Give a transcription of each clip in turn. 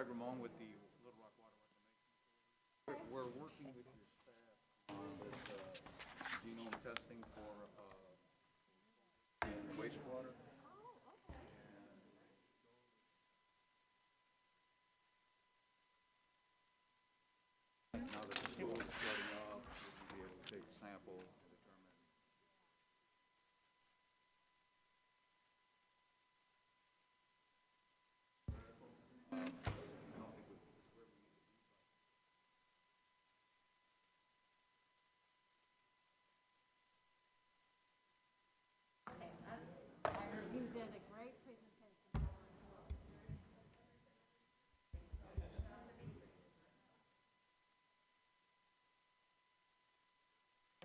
Craig Ramon with the Little Rock Water Reclamation. We're working with your staff on this genome testing for wastewater. Now that the school is starting up, we'll be able to take a sample and determine. You did a great presentation.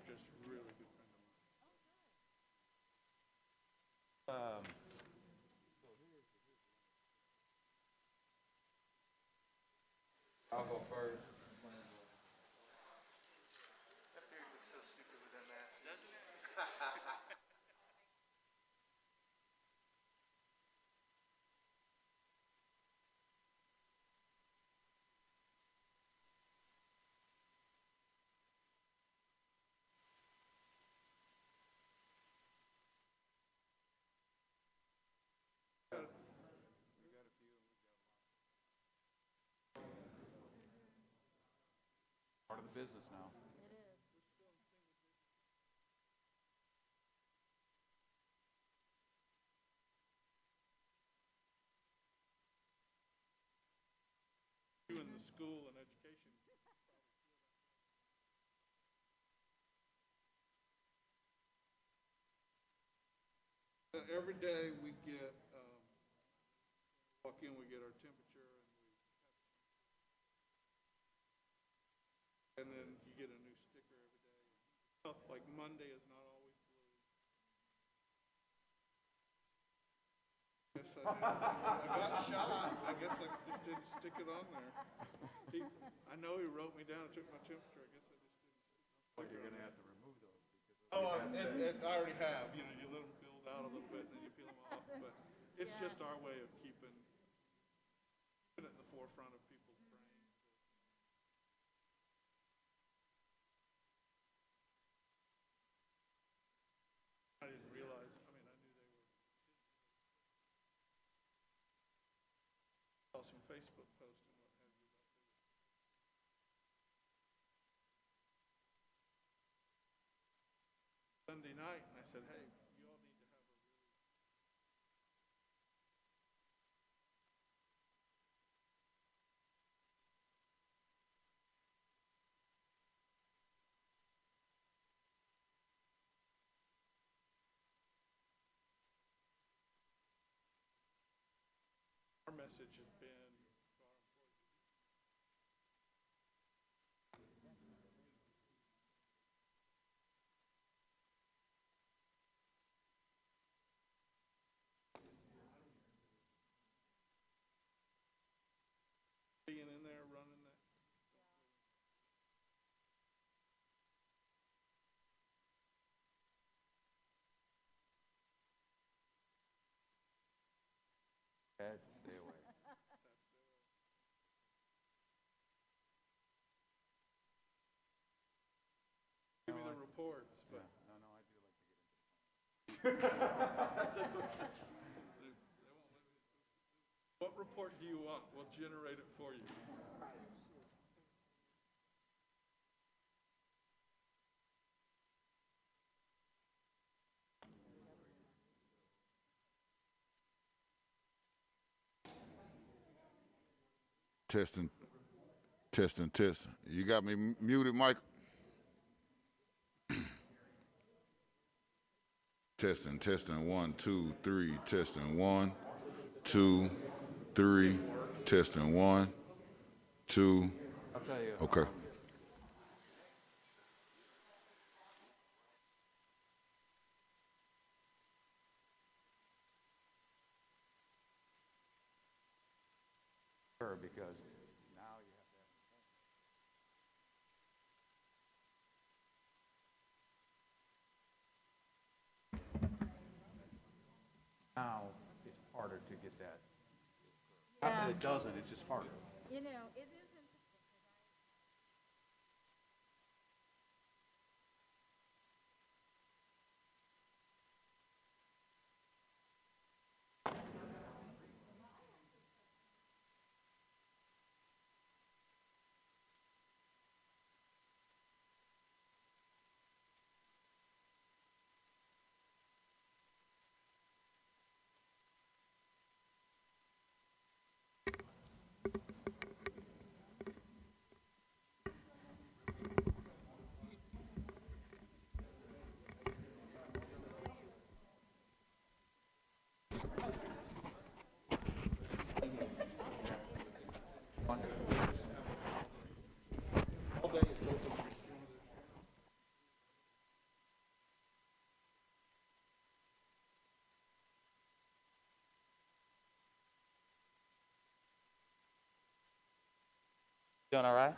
Just really good friend of mine. I'll go first. That beard looks so stupid with that mask, doesn't it? Part of the business now. It is. You in the school and education. Every day we get, walk in, we get our temperature, and then you get a new sticker every day. Like Monday is not always blue. I got shot. I guess I just didn't stick it on there. I know he wrote me down and took my temperature. I guess I just didn't. But you're going to have to remove those because. I already have. You know, you let them build out a little bit, and then you peel them off. But it's just our way of keeping it at the forefront of people's brains. I didn't realize. I mean, I knew they were. Saw some Facebook posts and what have you about this. Sunday night, and I said, hey, you all need to have a really. Our message has been to our employees. Being in there, running that. Had to stay away. Give me the reports, but. No, I do like to get into What report do you want? We'll generate it for you. Testing, testing, testing. You got me muted, Mike? Testing, testing, 1, 2, 3, testing, 1, 2, 3, testing, 1, 2. I'll tell you. Okay. Because now you have to have. Now it's harder to get that. Not that it doesn't, it's just harder. You know, it is interesting because Doing all right?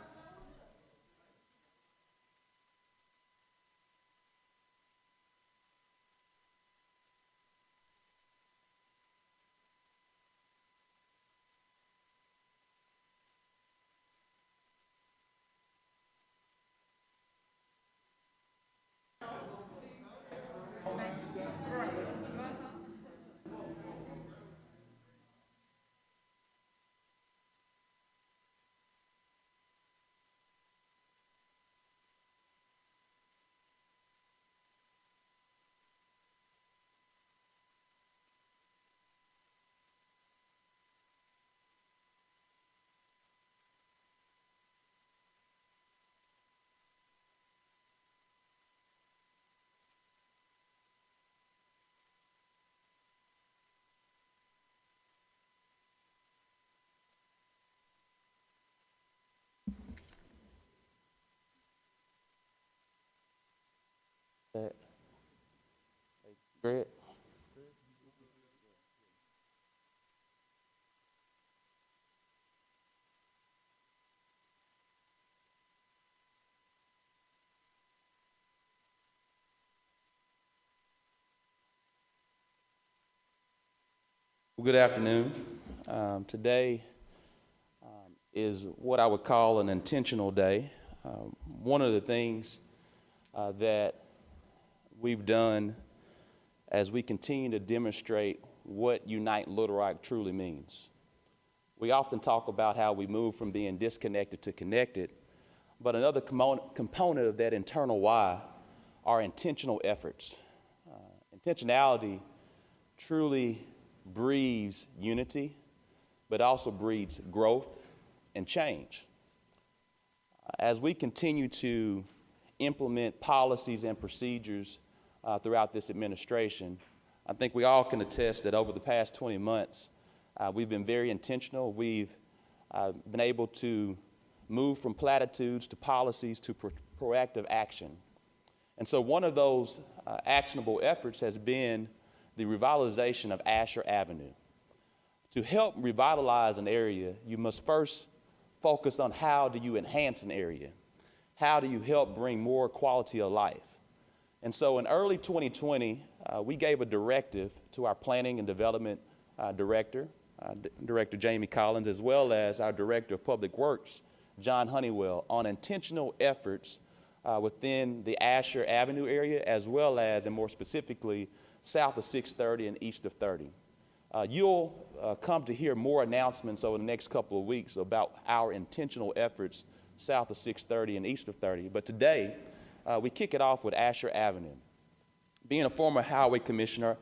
That. Great. Well, good afternoon. Today is what I would call an intentional day. One of the things that we've done as we continue to demonstrate what Unite Little Rock truly means. We often talk about how we move from being disconnected to connected, but another component of that internal why are intentional efforts. Intentionality truly breeds unity, but also breeds growth and change. As we continue to implement policies and procedures throughout this administration, I think we all can attest that over the past 20 months, we've been very intentional. We've been able to move from platitudes to policies to proactive action. And so one of those actionable efforts has been the revitalization of Asher Avenue. To help revitalize an area, you must first focus on how do you enhance an area? How do you help bring more quality of life? And so in early 2020, we gave a directive to our planning and development director, Director Jamie Collins, as well as our Director of Public Works, John Honeywell, on intentional efforts within the Asher Avenue area, as well as, and more specifically, south of 630 and east of 30. You'll come to hear more announcements over the next couple of weeks about our intentional efforts south of 630 and east of 30. But today, we kick it off with Asher Avenue. Being a former highway commissioner,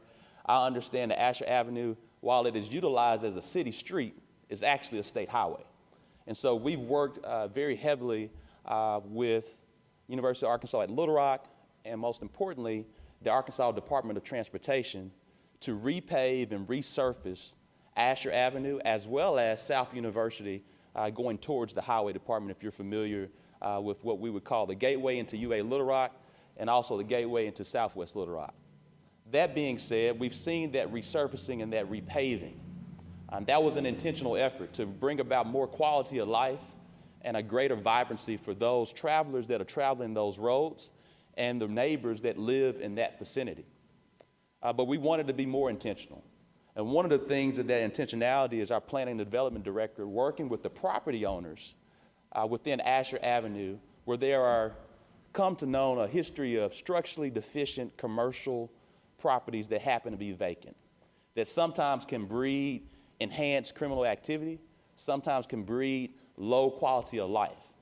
I understand that Asher Avenue, while it is utilized as a city street, is actually a state highway. And so we've worked very heavily with University of Arkansas at Little Rock, and most importantly, the Arkansas Department of Transportation to repave and resurface Asher Avenue, as well as South University going towards the Highway Department, if you're familiar with what we would call the gateway into UA Little Rock and also the gateway into Southwest Little Rock. That being said, we've seen that resurfacing and that repaving. That was an intentional effort to bring about more quality of life and a greater vibrancy for those travelers that are traveling those roads and the neighbors that live in that vicinity. But we wanted to be more intentional. And one of the things of that intentionality is our planning and development director working with the property owners within Asher Avenue, where there are come to know a history of structurally deficient commercial properties that happen to be vacant, that sometimes can breed enhanced criminal activity, sometimes can breed low quality of life.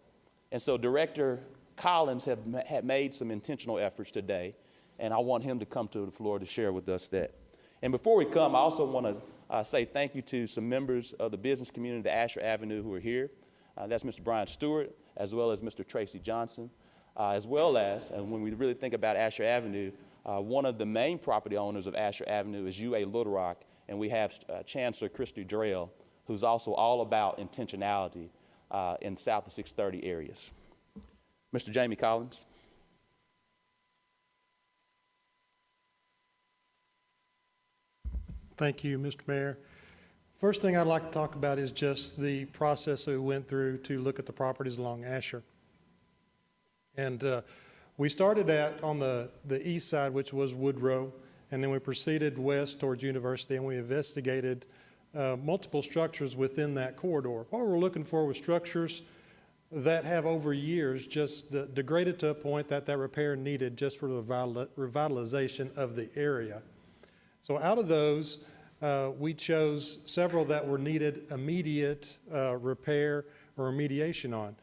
And so Director Collins had made some intentional efforts today, and I want him to come to the floor to share with us that. And before we come, I also want to say thank you to some members of the business community, the Asher Avenue, who are here. That's Mr. Brian Stewart, as well as Mr. Tracy Johnson, as well as, and when we really think about Asher Avenue, one of the main property owners of Asher Avenue is UA Little Rock, and we have Chancellor Christy Drell, who's also all about intentionality in South of 630 areas. Mr. Jamie Collins. Thank you, Mr. Mayor. First thing I'd like to talk about is just the process that we went through to look at the properties along Asher. And we started on the east side, which was Woodrow, and then we proceeded west towards University, and we investigated multiple structures within that corridor. What we were looking for was structures that have over years just degraded to a point that repair needed just for the revitalization of the area. So out of those, we chose several that were needed immediate repair or remediation on.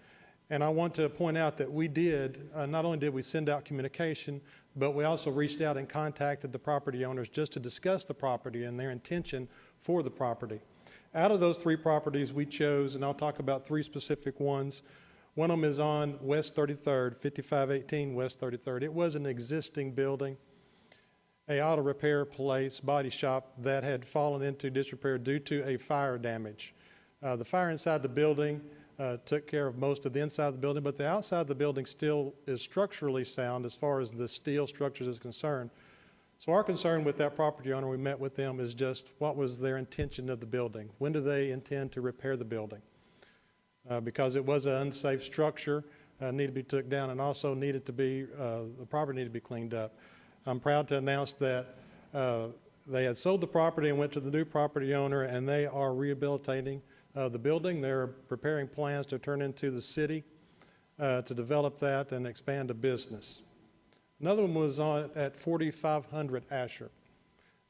And I want to point out that we did, not only did we send out communication, but we also reached out and contacted the property owners just to discuss the property and their intention for the property. Out of those 3 properties we chose, and I'll talk about 3 specific ones. One of them is on West 33rd, 5518 West 33rd. It was an existing building, a auto repair place, body shop that had fallen into disrepair due to a fire damage. The fire inside the building took care of most of the inside of the building, but the outside of the building still is structurally sound as far as the steel structures is concerned. So our concern with that property owner, we met with them, is just what was their intention of the building? When do they intend to repair the building? Because it was an unsafe structure, needed to be took down, and also needed to be, the property needed to be cleaned up. I'm proud to announce that they had sold the property and went to the new property owner, and they are rehabilitating the building. They're preparing plans to turn into the city to develop that and expand a business. Another one was at 4500 Asher.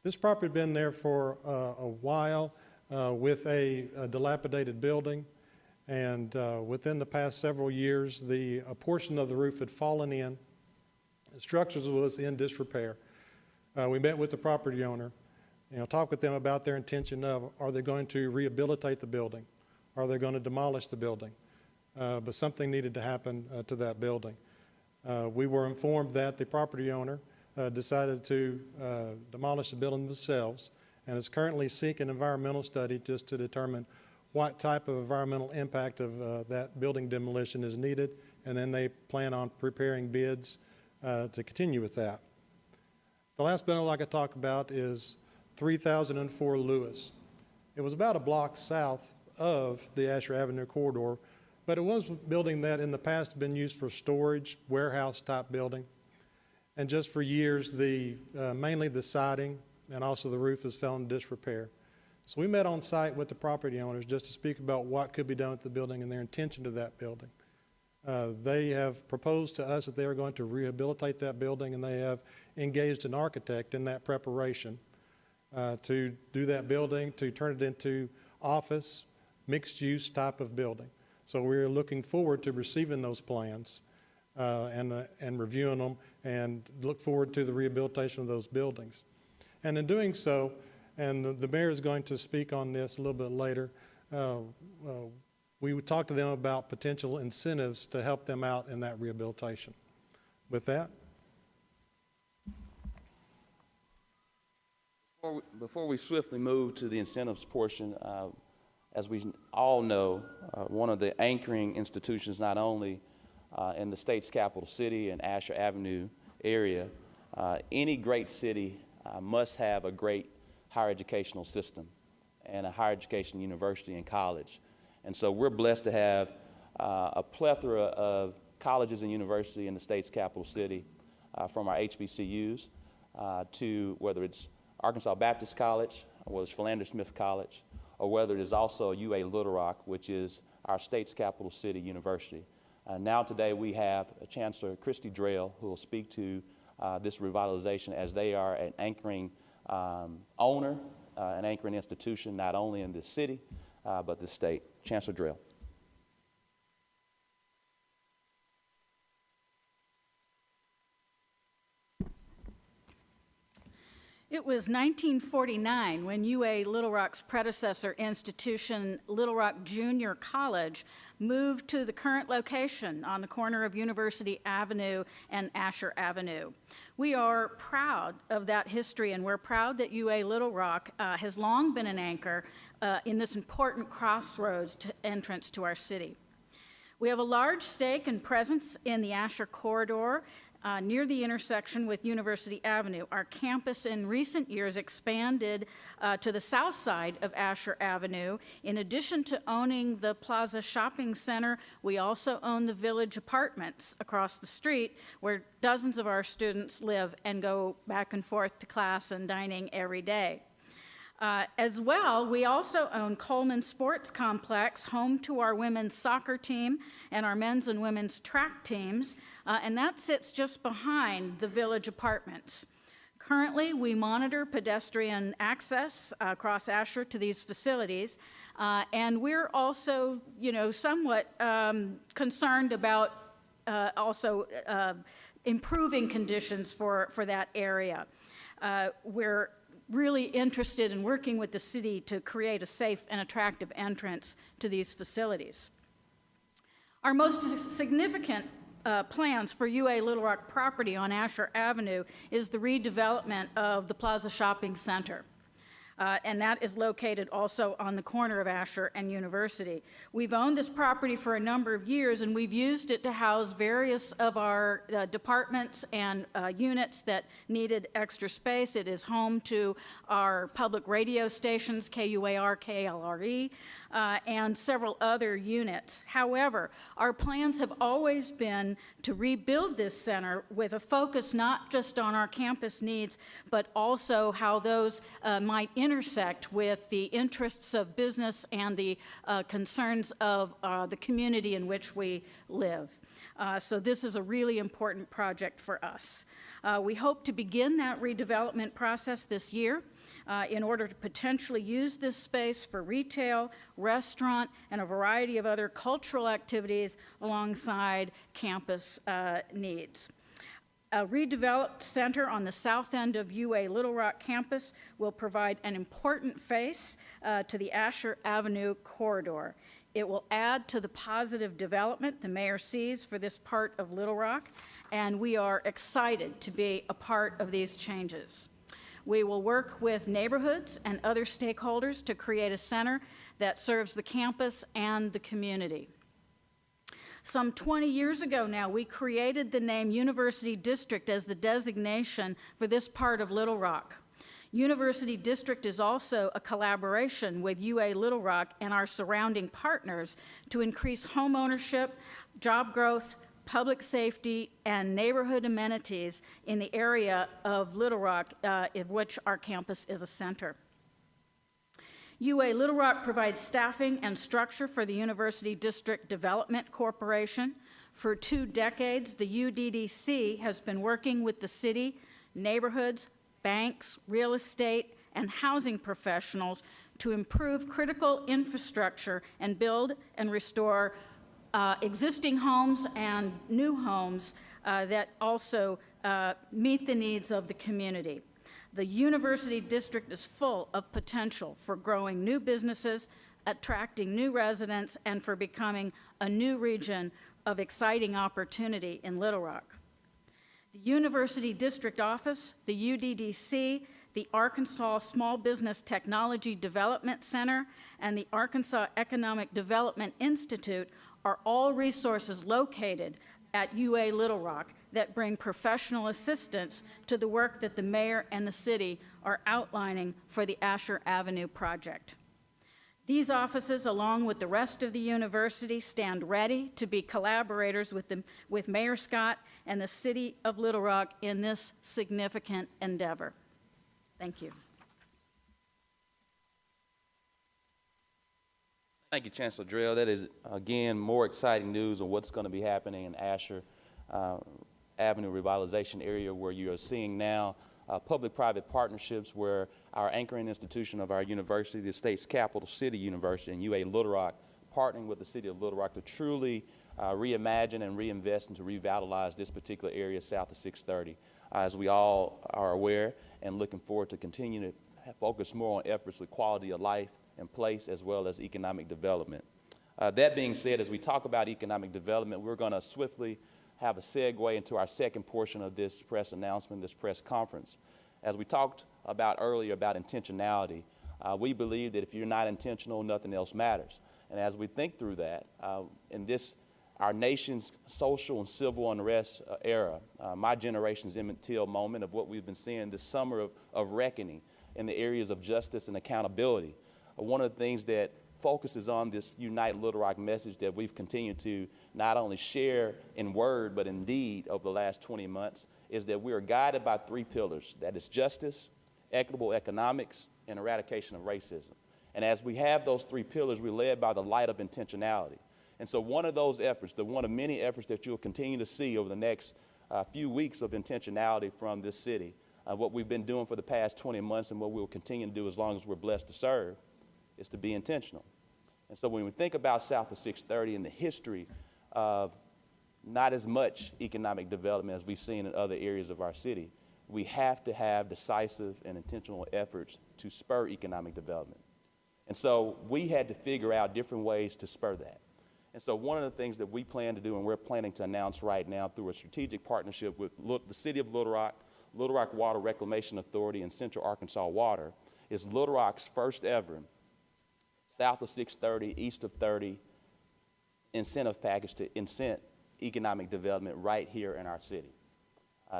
This property had been there for a while with a dilapidated building, and within the past several years, a portion of the roof had fallen in. The structures was in disrepair. We met with the property owner, talked with them about their intention of, are they going to rehabilitate the building? Are they going to demolish the building? But something needed to happen to that building. We were informed that the property owner decided to demolish the building themselves, and is currently seeking an environmental study just to determine what type of environmental impact of that building demolition is needed, and then they plan on preparing bids to continue with that. The last building I'd like to talk about is 3004 Lewis. It was about a block south of the Asher Avenue corridor, but it was a building that in the past had been used for storage, warehouse type building. And just for years, mainly the siding and also the roof has fell into disrepair. So we met on site with the property owners just to speak about what could be done with the building and their intention to that building. They have proposed to us that they are going to rehabilitate that building, and they have engaged an architect in that preparation to do that building, to turn it into office, mixed-use type of building. So we're looking forward to receiving those plans and reviewing them, and look forward to the rehabilitation of those buildings. And in doing so, and the mayor is going to speak on this a little bit later, we would talk to them about potential incentives to help them out in that rehabilitation. With that. Before we swiftly move to the incentives portion, as we all know, one of the anchoring institutions, not only in the state's capital city and Asher Avenue area, any great city must have a great higher educational system and a higher education university and college. And so we're blessed to have a plethora of colleges and universities in the state's capital city, from our HBCUs to whether it's Arkansas Baptist College, whether it's Philander Smith College, or whether it is also UA Little Rock, which is our state's capital city university. Now today we have Chancellor Christy Drell, who will speak to this revitalization, as they are an anchoring owner, an anchoring institution, not only in this city, but the state. Chancellor Drell. It was 1949 when UA Little Rock's predecessor institution, Little Rock Junior College, moved to the current location on the corner of University Avenue and Asher Avenue. We are proud of that history, and we're proud that UA Little Rock has long been an anchor in this important crossroads entrance to our city. We have a large stake and presence in the Asher corridor near the intersection with University Avenue. Our campus in recent years expanded to the south side of Asher Avenue. In addition to owning the Plaza shopping center, we also own the Village Apartments across the street, where dozens of our students live and go back and forth to class and dining every day. As well, we also own Coleman Sports Complex, home to our women's soccer team and our men's and women's track teams, and that sits just behind the Village Apartments. Currently, we monitor pedestrian access across Asher to these facilities, and we're also, somewhat concerned about also improving conditions for that area. We're really interested in working with the city to create a safe and attractive entrance to these facilities. Our most significant plans for UA Little Rock property on Asher Avenue is the redevelopment of the Plaza Shopping Center. And that is located also on the corner of Asher and University. We've owned this property for a number of years, and we've used it to house various of our departments and units that needed extra space. It is home to our public radio stations, KUAR, KLRE, and several other units. However, our plans have always been to rebuild this center with a focus not just on our campus needs, but also how those might intersect with the interests of business and the concerns of the community in which we live. So this is a really important project for us. We hope to begin that redevelopment process this year in order to potentially use this space for retail, restaurant, and a variety of other cultural activities alongside campus needs. A redeveloped center on the south end of UA Little Rock campus will provide an important face to the Asher Avenue corridor. It will add to the positive development the mayor sees for this part of Little Rock, and we are excited to be a part of these changes. We will work with neighborhoods and other stakeholders to create a center that serves the campus and the community. Some 20 years ago now, we created the name University District as the designation for this part of Little Rock. University District is also a collaboration with UA Little Rock and our surrounding partners to increase home ownership, job growth, public safety, and neighborhood amenities in the area of Little Rock, of which our campus is a center. UA Little Rock provides staffing and structure for the University District Development Corporation. For 2 decades, the UDDC has been working with the city, neighborhoods, banks, real estate, and housing professionals to improve critical infrastructure and build and restore existing homes and new homes that also meet the needs of the community. The University District is full of potential for growing new businesses, attracting new residents, and for becoming a new region of exciting opportunity in Little Rock. The University District Office, the UDDC, the Arkansas Small Business Technology Development Center, and the Arkansas Economic Development Institute are all resources located at UA Little Rock that bring professional assistance to the work that the mayor and the city are outlining for the Asher Avenue project. These offices, along with the rest of the university, stand ready to be collaborators with Mayor Scott and the city of Little Rock in this significant endeavor. Thank you. Thank you, Chancellor Drell. That is, again, more exciting news on what's going to be happening in Asher Avenue Revitalization area, where you are seeing now public-private partnerships where our anchoring institution of our university, the state's capital city university, and UA Little Rock, partnering with the city of Little Rock to truly reimagine and reinvest and to revitalize this particular area south of 630. As we all are aware, and looking forward to continuing to focus more on efforts with quality of life and place as well as economic development. That being said, as we talk about economic development, we're going to swiftly have a segue into our second portion of this press announcement, this press conference. As we talked about earlier about intentionality, we believe that if you're not intentional, nothing else matters. And as we think through that, in this, our nation's social and civil unrest era, my generation's Emmett Till moment of what we've been seeing this summer of reckoning in the areas of justice and accountability. One of the things that focuses on this Unite Little Rock message that we've continued to not only share in word but in deed over the last 20 months is that we are guided by three pillars. That is justice, equitable economics, and eradication of racism. And as we have those three pillars, we're led by the light of intentionality. And so one of those efforts, one of many efforts that you'll continue to see over the next few weeks of intentionality from this city, what we've been doing for the past 20 months and what we'll continue to do as long as we're blessed to serve, is to be intentional. And so when we think about south of 630 and the history of not as much economic development as we've seen in other areas of our city, we have to have decisive and intentional efforts to spur economic development. And so we had to figure out different ways to spur that. And so one of the things that we plan to do, and we're planning to announce right now through a strategic partnership with the City of Little Rock Water Reclamation Authority, and Central Arkansas Water, is Little Rock's first ever south of 630, east of 30 incentive package to incent economic development right here in our city.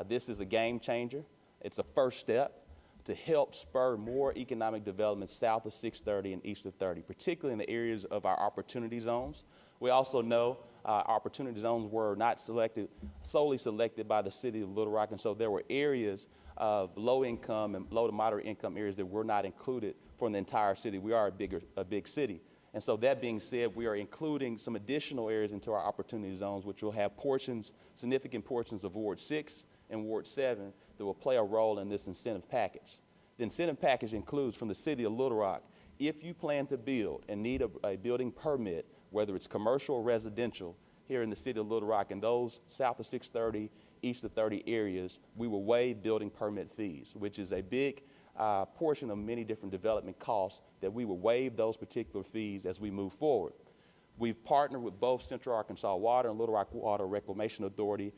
This is a game changer. It's a first step to help spur more economic development south of 630 and east of 30, particularly in the areas of our opportunity zones. We also know opportunity zones were not solely selected by the city of Little Rock, and so there were areas of low income and low to moderate income areas that were not included from the entire city. We are a big city. And so that being said, we are including some additional areas into our opportunity zones, which will have significant portions of Ward 6 and Ward 7 that will play a role in this incentive package. The incentive package includes, from the city of Little Rock, if you plan to build and need a building permit, whether it's commercial or residential, here in the city of Little Rock, and those south of 630, east of 30 areas, we will waive building permit fees, which is a big portion of many different development costs that we will waive those particular fees as we move forward. We've partnered with both Central Arkansas Water and Little Rock Water Reclamation Authority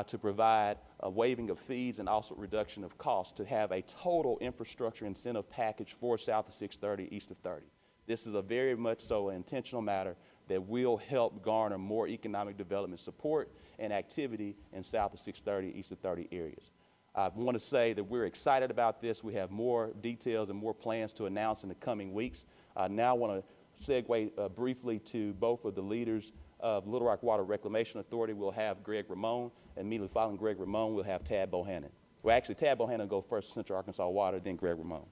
to provide a waiving of fees and also reduction of costs to have a total infrastructure incentive package for south of 630, east of 30. This is a very much so an intentional matter that will help garner more economic development support and activity in south of 630, east of 30 areas. I want to say that we're excited about this. We have more details and more plans to announce in the coming weeks. Now I want to segue briefly to both of the leaders of Little Rock Water Reclamation Authority. We'll have Greg Ramon, and immediately following Greg Ramon, we'll have Tad Bohannon. Well, actually, Tad Bohannon will go first, Central Arkansas Water, then Greg Ramon.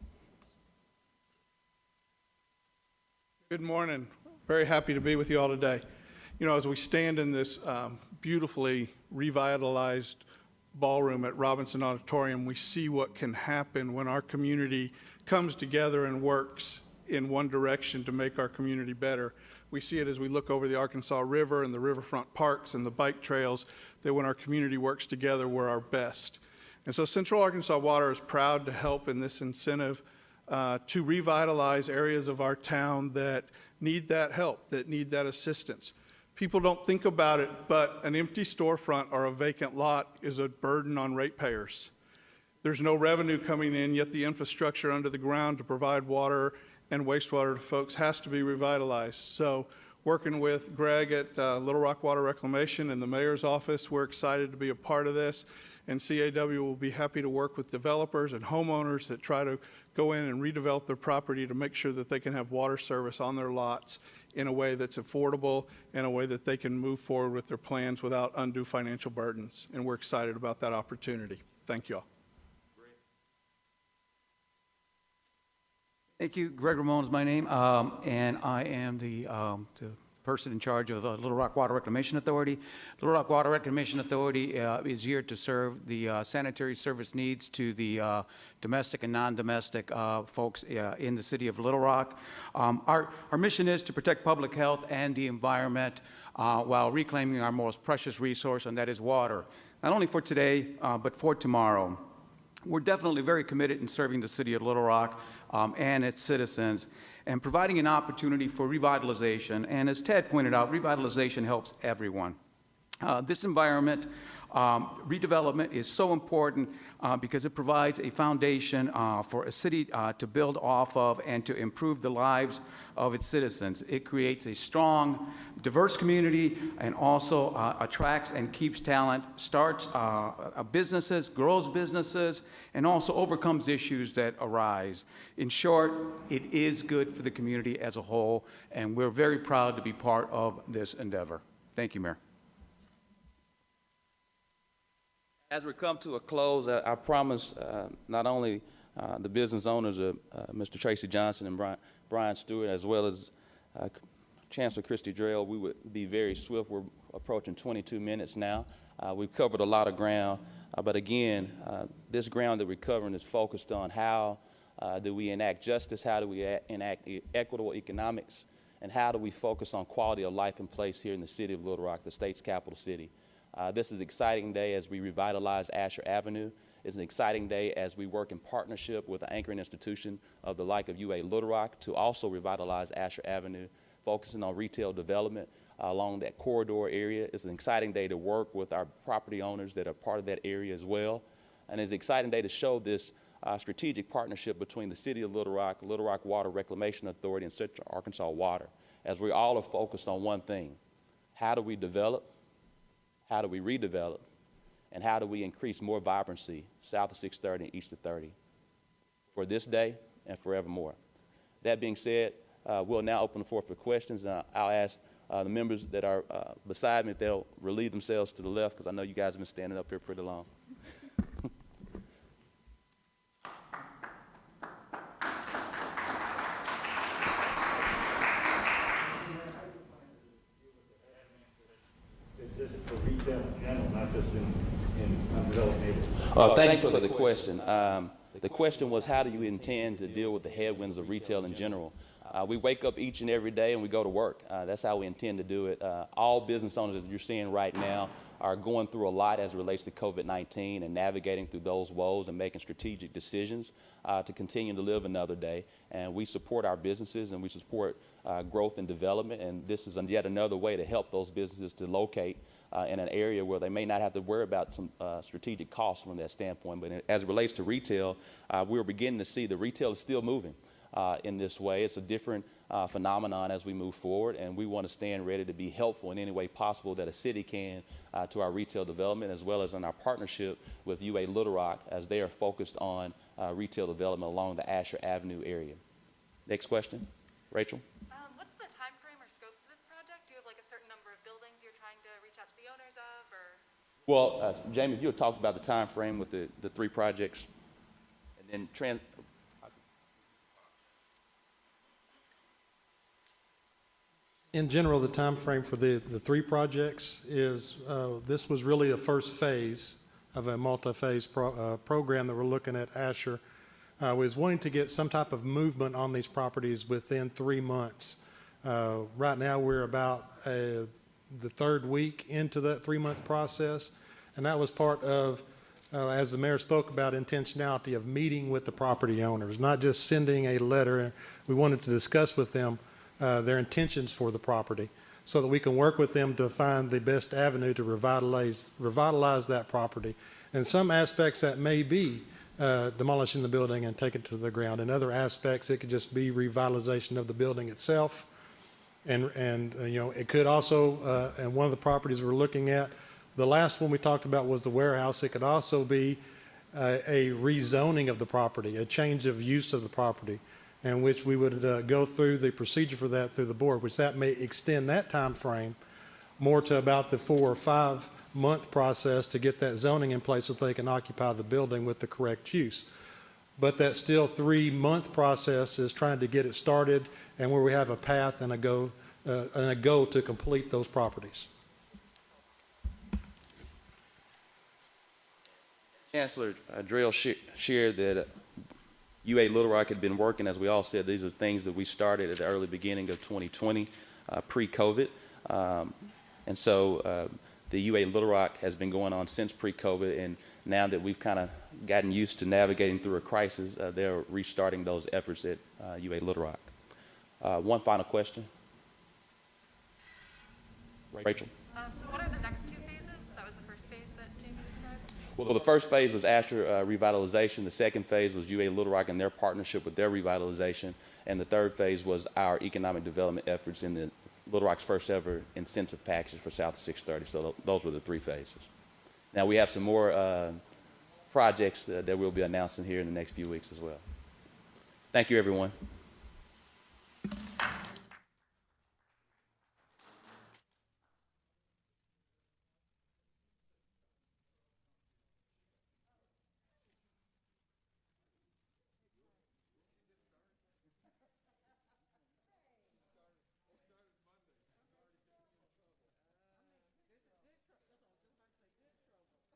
Good morning. Very happy to be with you all today. You know, as we stand in this beautifully revitalized ballroom at Robinson Auditorium, we see what can happen when our community comes together and works in one direction to make our community better. We see it as we look over the Arkansas River and the riverfront parks and the bike trails, that when our community works together, we're our best. And so Central Arkansas Water is proud to help in this incentive to revitalize areas of our town that need that help, that need that assistance. People don't think about it, but an empty storefront or a vacant lot is a burden on ratepayers. There's no revenue coming in, yet the infrastructure under the ground to provide water and wastewater to folks has to be revitalized. So working with Greg at Little Rock Water Reclamation and the mayor's office, we're excited to be a part of this. And CAW will be happy to work with developers and homeowners that try to go in and redevelop their property to make sure that they can have water service on their lots in a way that's affordable, in a way that they can move forward with their plans without undue financial burdens. And we're excited about that opportunity. Thank you all. Thank you. Greg Ramon is my name, and I am the person in charge of Little Rock Water Reclamation Authority. Little Rock Water Reclamation Authority is here to serve the sanitary service needs to the domestic and non-domestic folks in the city of Little Rock. Our mission is to protect public health and the environment while reclaiming our most precious resource, and that is water, not only for today, but for tomorrow. We're definitely very committed in serving the city of Little Rock and its citizens and providing an opportunity for revitalization. And as Ted pointed out, revitalization helps everyone. This environment, redevelopment is so important because it provides a foundation for a city to build off of and to improve the lives of its citizens. It creates a strong, diverse community and also attracts and keeps talent, starts businesses, grows businesses, and also overcomes issues that arise. In short, it is good for the community as a whole, and we're very proud to be part of this endeavor. Thank you, Mayor. As we come to a close, I promise not only the business owners of Mr. Tracy Johnson and Brian Stewart, as well as Chancellor Christy Drell, we would be very swift. We're approaching 22 minutes now. We've covered a lot of ground, but again, this ground that we're covering is focused on how do we enact justice, how do we enact equitable economics, and how do we focus on quality of life and place here in the city of Little Rock, the state's capital city. This is an exciting day as we revitalize Asher Avenue. It's an exciting day as we work in partnership with the anchoring institution of the like of UA Little Rock to also revitalize Asher Avenue, focusing on retail development along that corridor area. It's an exciting day to work with our property owners that are part of that area as well. And it's an exciting day to show this strategic partnership between the city of Little Rock Water Reclamation Authority, and Central Arkansas Water, as we all are focused on one thing: how do we develop, how do we redevelop, and how do we increase more vibrancy south of 630 and east of 30 for this day and forevermore. That being said, we'll now open the floor for questions. I'll ask the members that are beside me if they'll relieve themselves to the left, because I know you guys have been standing up here pretty long. Thank you for the question. The question was, how do you intend to deal with the headwinds of retail in general? We wake up each and every day and we go to work. That's how we intend to do it. All business owners, as you're seeing right now, are going through a lot as it relates to COVID-19 and navigating through those woes and making strategic decisions to continue to live another day. And we support our businesses and we support growth and development. And this is yet another way to help those businesses to locate in an area where they may not have to worry about some strategic costs from that standpoint. But as it relates to retail, we're beginning to see the retail is still moving in this way. It's a different phenomenon as we move forward, and we want to stand ready to be helpful in any way possible that a city can to our retail development, as well as in our partnership with UA Little Rock as they are focused on retail development along the Asher Avenue area. Next question, Rachel. What's the time frame or scope for this project? Do you have like a certain number of buildings you're trying to reach out to the owners of, or? Well, Jamie, if you would talk about the time frame with the three projects, and then In general, the time frame for the three projects is, this was really the first phase of a multi-phase program that we're looking at Asher. We was wanting to get some type of movement on these properties within 3 months. Right now, we're about the third week into that 3-month process, and that was part of, as the mayor spoke about, intentionality of meeting with the property owners, not just sending a letter. We wanted to discuss with them their intentions for the property so that we can work with them to find the best avenue to revitalize that property. In some aspects, that may be demolishing the building and taking it to the ground. In other aspects, it could just be revitalization of the building itself. And you know, it could also, and one of the properties we're looking at, the last one we talked about was the warehouse. It could also be a rezoning of the property, a change of use of the property, in which we would go through the procedure for that through the board, which that may extend that time frame more to about the 4 or 5 month process to get that zoning in place so they can occupy the building with the correct use. but that still 3-month process is trying to get it started and where we have a path and a go to complete those properties. Chancellor Drell shared that UA Little Rock had been working, as we all said, these are things that we started at the early beginning of 2020, pre-COVID. And so the UA Little Rock has been going on since pre-COVID, and now that we've kind of gotten used to navigating through a crisis, they're restarting those efforts at UA Little Rock. One final question. Rachel. So what are the next 2 phases? That was the first phase that Jamie described? Well, the first phase was Asher Revitalization. The second phase was UA Little Rock and their partnership with their revitalization. And the third phase was our economic development efforts in the Little Rock's first ever incentive package for South of 630. So those were the 3 phases. Now we have some more projects that we'll be announcing here in the next few weeks as well. Thank you, everyone.